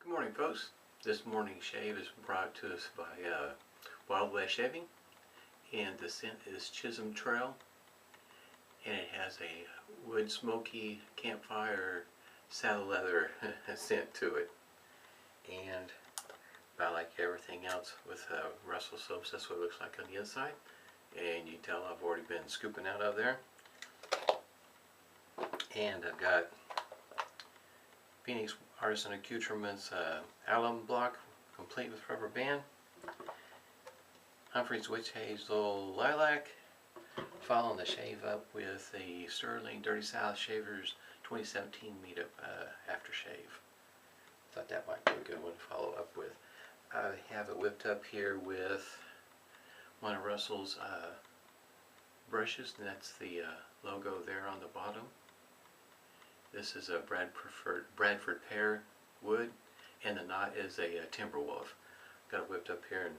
Good morning, folks. This morning's shave is brought to us by Malbolge Shaving, and the scent is Chisholm Trail, and it has a wood smoky campfire saddle leather scent to it. And about like everything else with Russell soaps, that's what it looks like on the inside. And you can tell I've already been scooping out of there. And I've got Phoenix Artisan Accoutrements alum block, complete with rubber band. Humphrey's Witch Hazel Lilac. Following the shave up with the Stirling Dirty South Shavers 2017 meetup aftershave. Thought that might be a good one to follow up with. I have it whipped up here with one of Russell's brushes, and that's the logo there on the bottom. This is a Bradford pear wood, and the knot is a Timberwolf. Got it whipped up here in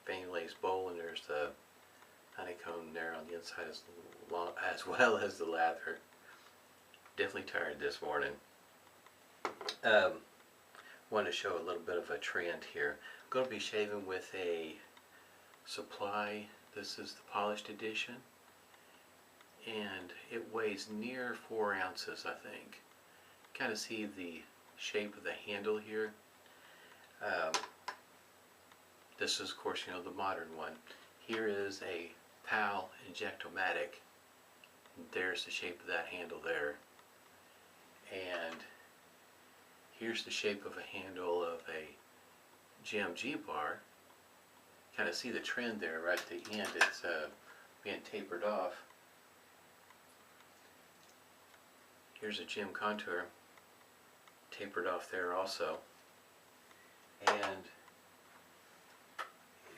Fannie Lace bowl, and there's the honeycomb there on the inside as well as the lather. Definitely tired this morning. Want to show a little bit of a trend here. I'm going to be shaving with a supply. This is the polished edition, and it weighs near 4 ounces, I think. Kind of see the shape of the handle here. This is, of course, you know, the modern one. Here is a PAA Injectomatic. There's the shape of that handle there. And here's the shape of a handle of a GMG bar. Kind of see the trend there right at the end. It's being tapered off. Here's a Gem Contour, tapered off there also. And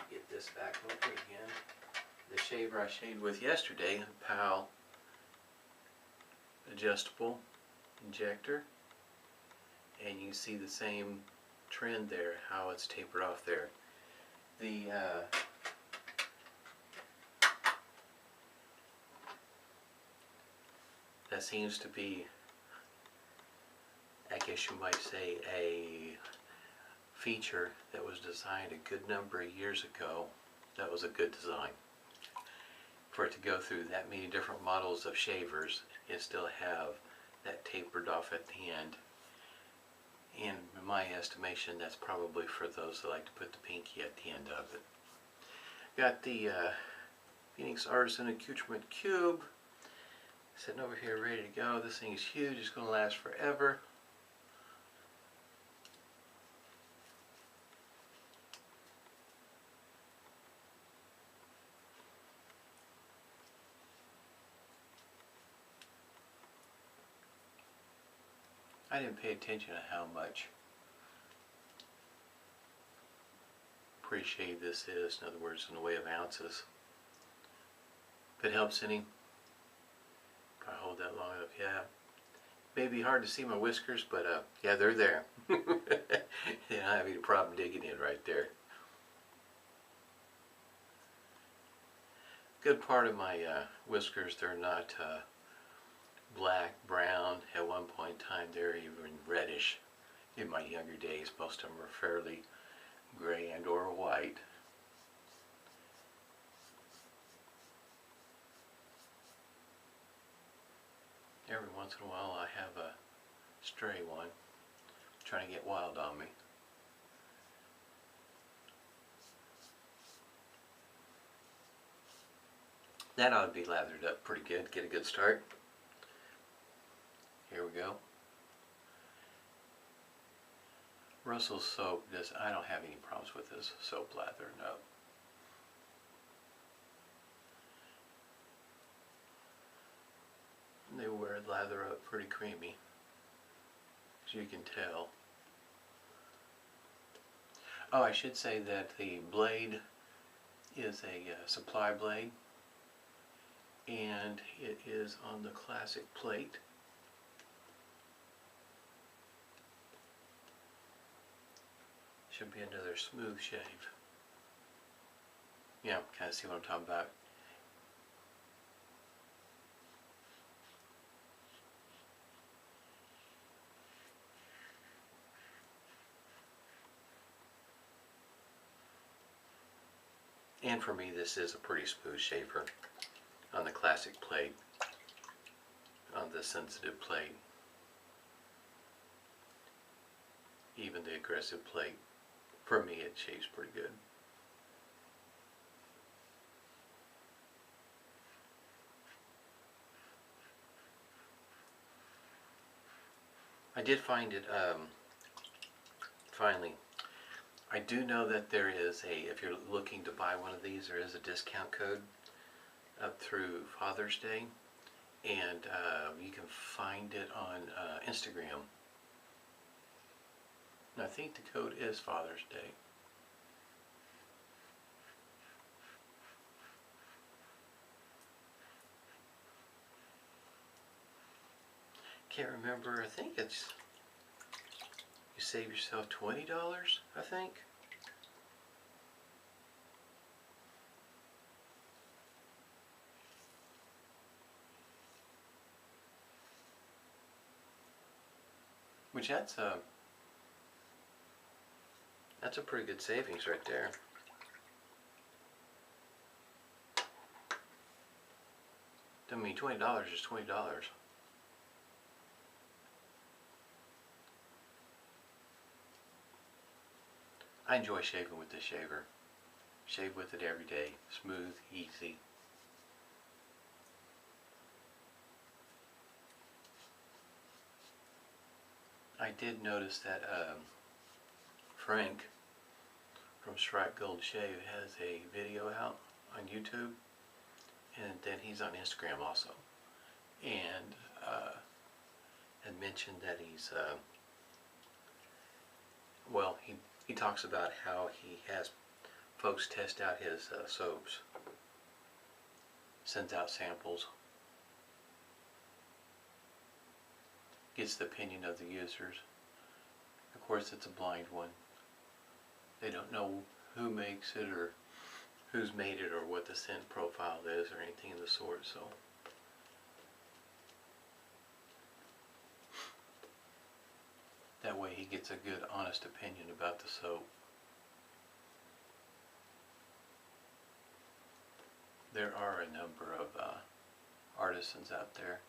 get this back over again. The shaver I shaved with yesterday, a PAA adjustable injector, and you can see the same trend there, how it's tapered off there. The that seems to be, I guess you might say, a feature that was designed a good number of years ago. That was a good design. For it to go through that many different models of shavers and still have that tapered off at the end. And in my estimation, that's probably for those that like to put the pinky at the end of it. Got the Phoenix Artisan Accoutrement Cube sitting over here ready to go. This thing is huge. It's going to last forever. I didn't pay attention to how much pre-shave this is, in other words, in the way of ounces. If it helps any, if I hold that long enough, yeah. May be hard to see my whiskers, but yeah, they're there. Yeah, I don't have any problem digging in right there. Good part of my whiskers, they're not black, brown. At one point in time, they're even reddish. In my younger days, most of them were fairly gray and or white. Every once in a while I have a stray one trying to get wild on me. That ought to be lathered up pretty good, get a good start. Here we go. Russell's soap, I don't have any problems with this soap lathering up. They wear lather up pretty creamy, as you can tell. Oh, I should say that the blade is a supply blade, and it is on the classic plate. Should be another smooth shave. Yeah, kind of see what I'm talking about. And for me, this is a pretty smooth shaver on the classic plate, on the sensitive plate, even the aggressive plate. For me, it shaves pretty good. I did find it, finally, I do know that there is a, if you're looking to buy one of these, there is a discount code up through Father's Day, and you can find it on Instagram. And I think the code is Father's Day. Can't remember, I think it's, you save yourself $20, I think. Which that's a pretty good savings right there. I mean, $20 is $20. I enjoy shaving with this shaver. Shave with it every day. Smooth, easy. I did notice that Frank from Stripe Gold Shave has a video out on YouTube, and then he's on Instagram also, and had mentioned that he's well, he talks about how he has folks test out his soaps, sends out samples, gets the opinion of the users. Of course, it's a blind one. They don't know who makes it or who's made it or what the scent profile is or anything of the sort, so that way he gets a good, honest opinion about the soap. There are a number of artisans out there.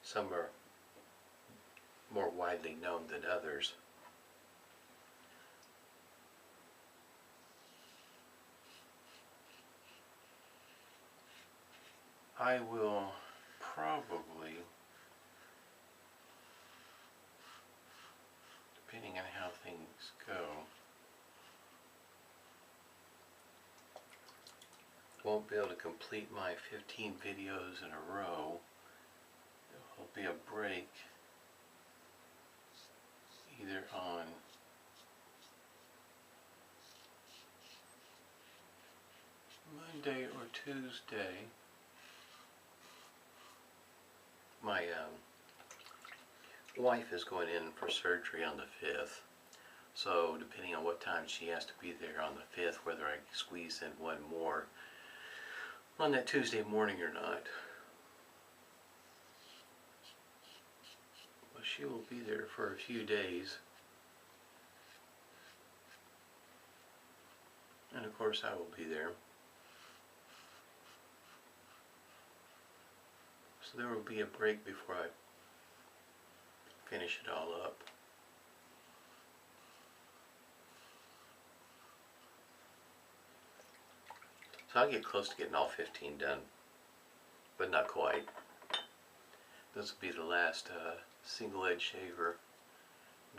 Some are more widely known than others. I will probably, depending on how things go, won't be able to complete my 15 videos in a row. There'll be a break either on Monday or Tuesday. My wife is going in for surgery on the 5th, so depending on what time she has to be there on the 5th, whether I squeeze in one more on that Tuesday morning or not. Well, she will be there for a few days, and of course I will be there. So there will be a break before I finish it all up. So I'll get close to getting all 15 done, but not quite. This will be the last single edge shaver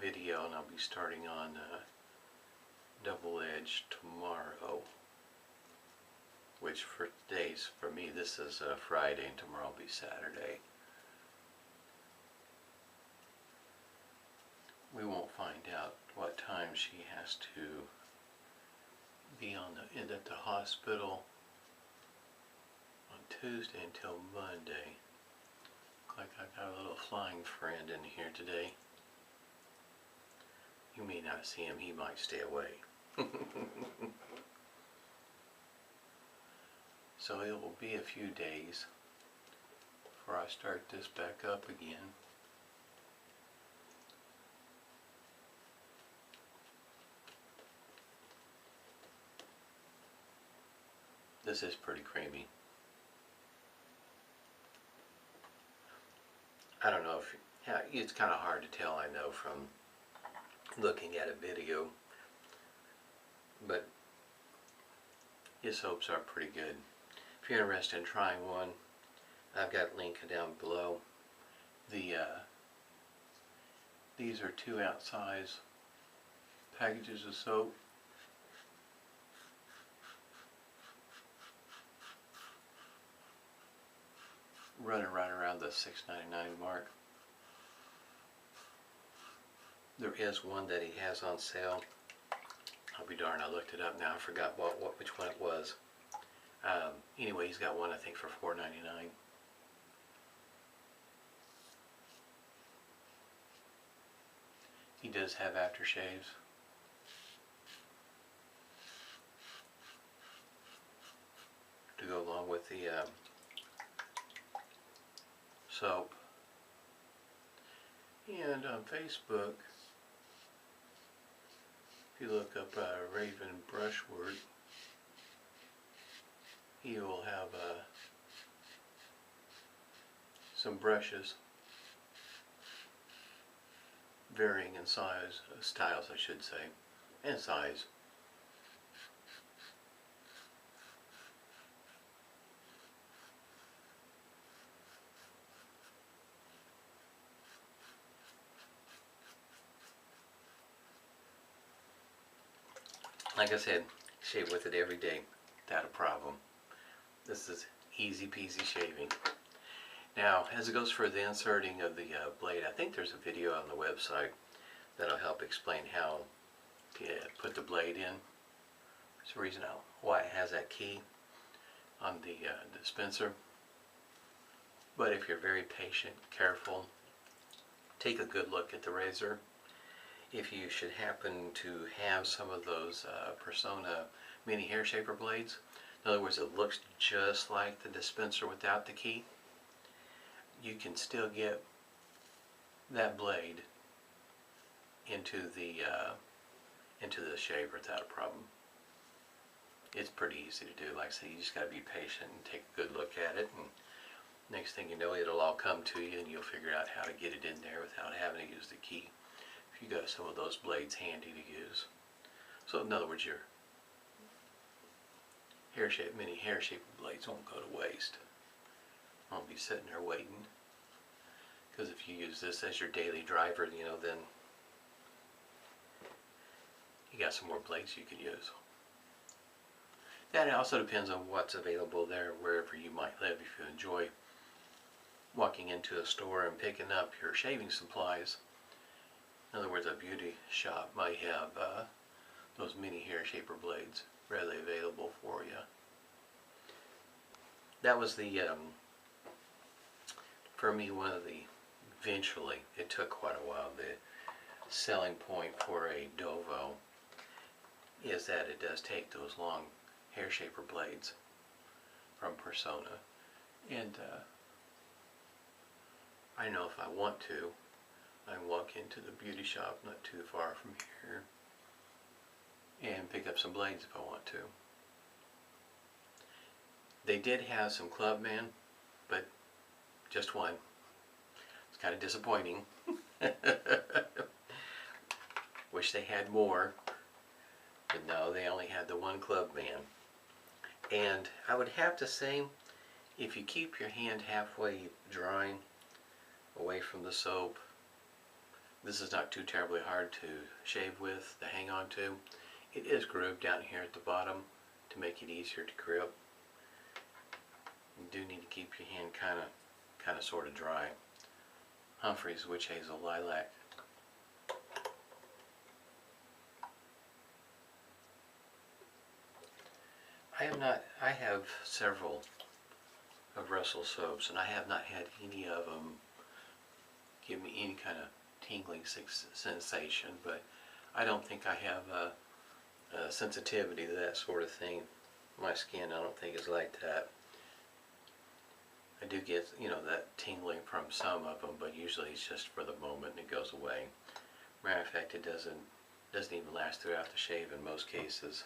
video, and I'll be starting on double edge tomorrow. Which for days, for me, this is Friday, and tomorrow will be Saturday. We won't find out what time she has to be on at the hospital on Tuesday until Monday. Look like I got a little flying friend in here today. You may not see him, he might stay away. So it will be a few days before I start this back up again. This is pretty creamy. I don't know if, yeah, it's kind of hard to tell, I know, from looking at a video, but his soaps are pretty good. If you're interested in trying one, I've got a link down below. These are 2-ounce size packages of soap. Running right around the $6.99 mark. There is one that he has on sale. I'll be darned, I looked it up now. I forgot which one it was. Anyway, he's got one I think for $4.99. He does have aftershaves. To go along with the soap. And on Facebook, if you look up Raven Brushwood, he will have some brushes, varying in size, styles I should say, and size. Like I said, shave with it every day without a problem. This is easy peasy shaving. Now, as it goes for the inserting of the blade, I think there's a video on the website that'll help explain how to put the blade in. There's a reason why it has that key on the dispenser. But if you're very patient, careful, take a good look at the razor. If you should happen to have some of those Persona mini hair shaper blades, in other words, it looks just like the dispenser without the key, you can still get that blade into the shaver without a problem. It's pretty easy to do. Like I say, you just got to be patient and take a good look at it, and next thing you know, it'll all come to you and you'll figure out how to get it in there without having to use the key. If you got some of those blades handy to use. So in other words, your mini hair shaper blades won't go to waste. Won't be sitting there waiting. Because if you use this as your daily driver, you know, then you got some more blades you can use. That also depends on what's available there wherever you might live. If you enjoy walking into a store and picking up your shaving supplies, in other words, a beauty shop might have those mini hair shaper blades readily available for you. That was the, for me, one of the, eventually, it took quite a while, the selling point for a Dovo is that it does take those long hair shaper blades from Persona. And I know if I want to, I can walk into the beauty shop not too far from here and pick up some blades if I want to. They did have some Clubman, but just one. It's kind of disappointing. Wish they had more, but no, they only had the one Clubman. And I would have to say, if you keep your hand halfway drying away from the soap, this is not too terribly hard to shave with, to hang on to. It is grooved down here at the bottom to make it easier to grip. You do need to keep your hand kind of sort of dry. Humphreys Witch Hazel Lilac. I have several of Russell's soaps, and I have not had any of them give me any kind of tingling sensation, but I don't think I have a sensitivity to that sort of thing. My skin, I don't think, is like that. I do get, you know, that tingling from some of them, but usually it's just for the moment and it goes away. Matter of fact, it doesn't even last throughout the shave in most cases.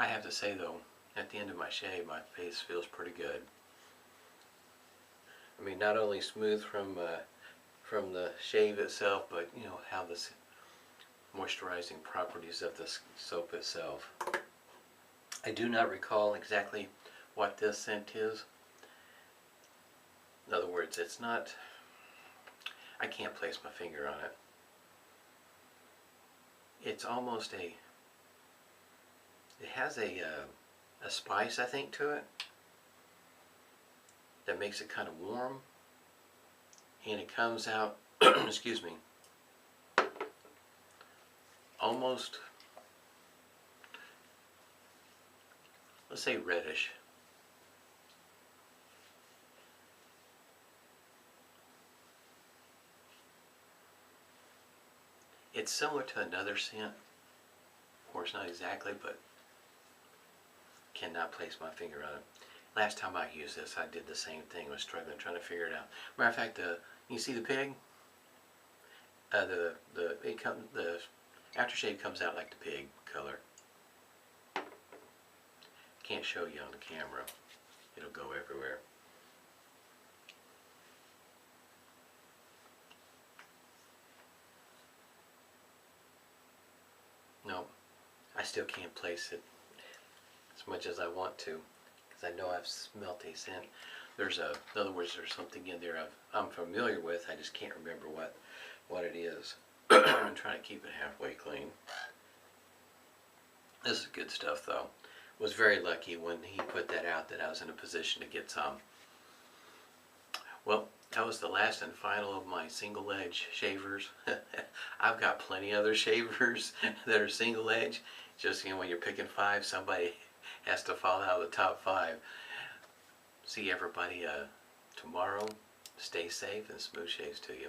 I have to say though, at the end of my shave, my face feels pretty good. I mean, not only smooth from the shave itself, but you know how the moisturizing properties of the soap itself. I do not recall exactly what this scent is. In other words, it's not, I can't place my finger on it. It's almost it has a spice, I think, to it that makes it kind of warm, and it comes out, excuse me, almost, let's say reddish. It's similar to another scent, of course not exactly, but cannot place my finger on it. Last time I used this, I did the same thing. Was struggling trying to figure it out. Matter of fact, you see the pig? The aftershave comes out like the pig color. Can't show you on the camera. It'll go everywhere. No, I still can't place it as much as I want to, because I know I've smelt a scent. There's in other words, there's something in there I'm familiar with. I just can't remember what it is. I'm trying to keep it halfway clean. This is good stuff, though. Was very lucky when he put that out that I was in a position to get some. Well, that was the last and final of my single edge shavers. I've got plenty other shavers that are single edge. Just, you know, when you're picking 5, somebody has to fall out of the top 5. See everybody tomorrow. Stay safe and smooth shaves to you.